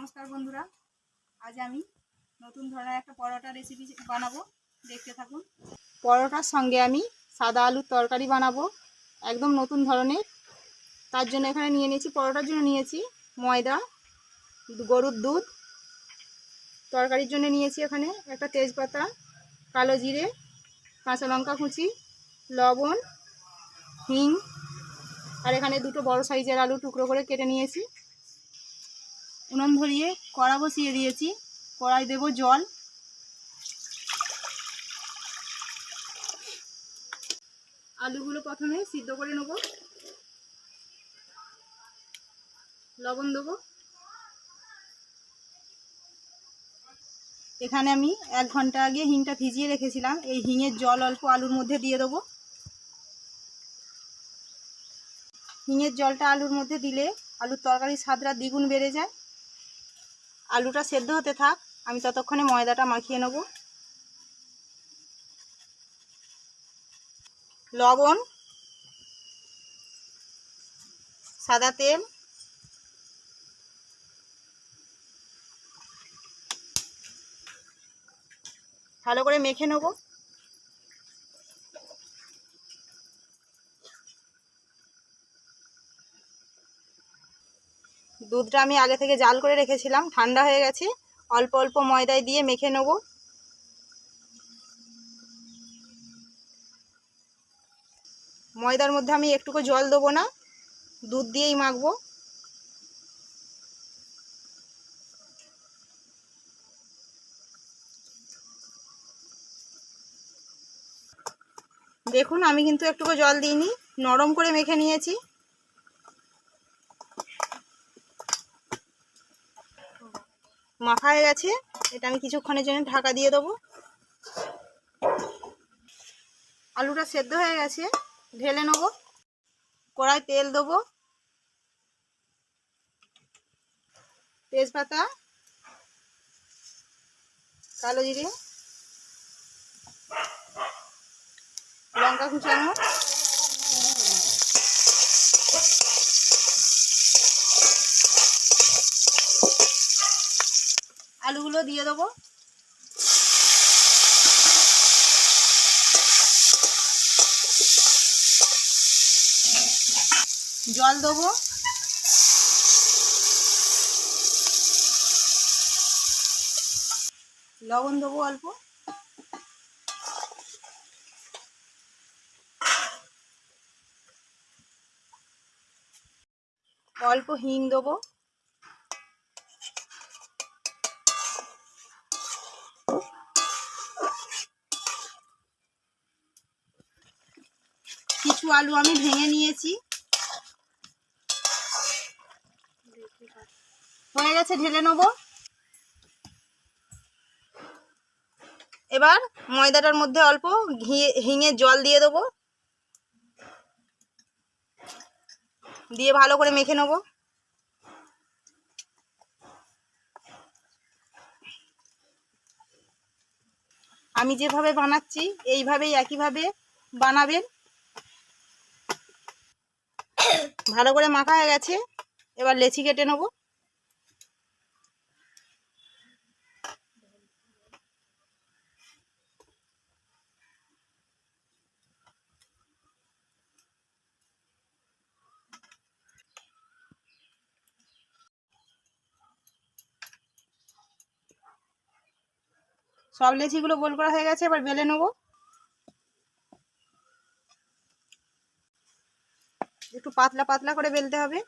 নমস্কার বন্ধুরা, আজ আমি নতুন ধরনের একটা পরোটা রেসিপি বানাবো, দেখতে থাকুন। পরোটার সঙ্গে আমি সাদা আলুর তরকারি বানাবো, একদম নতুন ধরনের। তার জন্য এখানে নিয়ে নিয়েছি, পরোটার জন্য নিয়েছি ময়দা, গরুর দুধ। তরকারির জন্য নিয়েছি এখানে একটা তেজপাতা, কালো জিরে, কাঁচা লঙ্কা কুচি, লবণ, হিং, আর এখানে দুটো বড় সাইজের আলু টুকরো করে কেটে নিয়েছি। উনুন ধরিয়ে কড়া বসিয়ে দিয়েছি, কড়াই দেব জল। আলুগুলো প্রথমে সিদ্ধ করে নেব, লবণ দেবো। এখানে আমি 1 ঘন্টা আগে হিংটা ভিজিয়ে রেখেছিলাম, এই হিঙের জল অল্প আলুর মধ্যে দিয়ে দেবো। হিঙের জলটা আলুর মধ্যে দিলে আলুর তরকারির স্বাদটা দ্বিগুণ বেড়ে যায়। আলুটা সেদ্ধ হতে থাক, আমি ততক্ষণে ময়দাটা মাখিয়ে নেব। লবণ, সাদা তেল, ভালো করে মেখে নেব। দুধটা আমি আগে থেকে জাল করে রেখেছিলাম, ঠান্ডা হয়ে গেছে। অল্প অল্প ময়দায় দিয়ে মেখে নেব। ময়দার মধ্যে আমি একটুকু জল দেবো না, দুধ দিয়েই মাখবো। দেখুন, আমি কিন্তু একটুকু জল দিইনি, নরম করে মেখে নিয়েছি। মাখা হয়ে গেছে, এটা আমি কিছুক্ষণের জন্য ঢাকা দিয়ে দেবো। আলুটা সেদ্ধ হয়ে গেছে, ঢেলে নেব। কড়াই তেল দেবো, তেজপাতা, কালো জিরে, লঙ্কা কুচানো, আলুগুলো দিয়ে দেবো। জল দেবো, লবণ দেবো অল্প, অল্প হিং দেবো, কিছু আলু আমি ভেঙে নিয়েছি। হয়ে গেছে, ঢেলে নেব। এবার ময়দাটার মধ্যে অল্প হিঙের জল দিয়ে দেবো, দিয়ে ভালো করে মেখে নেব। আমি যেভাবে বানাচ্ছি এইভাবেই একইভাবে বানাবেন। ভালো করে মাখা হয়ে গেছে, এবার লেচি কেটে নেব। সব লেচিগুলো গোল করা হয়ে গেছে, এবার বেলে নেব। একটু পাতলা পাতলা করে বেলতে হবে।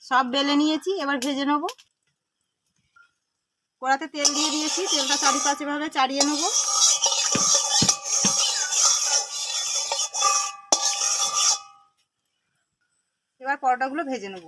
সব বেলে নিয়েছি, এবার ভেজে নেব। কড়াতে তেল দিয়ে দিয়েছি, তেলটা চারিপাশে ভাবে চাড়িয়ে নেব। এবার পরোটাগুলো ভেজে নেব।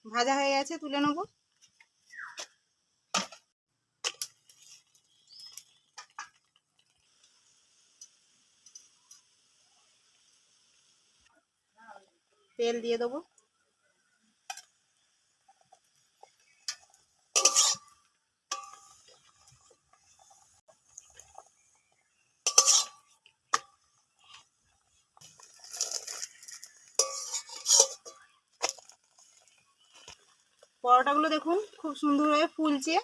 ভাজা হয়ে গেছে, তুলে নেব। তেল দিয়ে দেবো। পরোটাগুলো দেখুন খুব সুন্দরভাবে ফুলছে।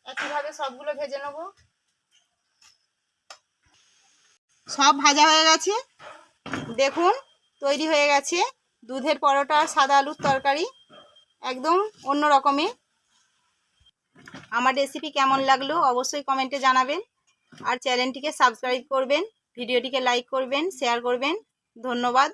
একইভাবে সবগুলো ভেজে নেব। সব ভাজা হয়ে গেছে, দেখুন তৈরি হয়ে গেছে দুধের পরোটা আর সাদা আলুর তরকারি, একদম অন্য রকমের। আমার রেসিপি কেমন লাগলো অবশ্যই কমেন্টে জানাবেন, আর চ্যানেলটিকে সাবস্ক্রাইব করবেন, ভিডিওটিকে লাইক করবেন, শেয়ার করবেন। ধন্যবাদ।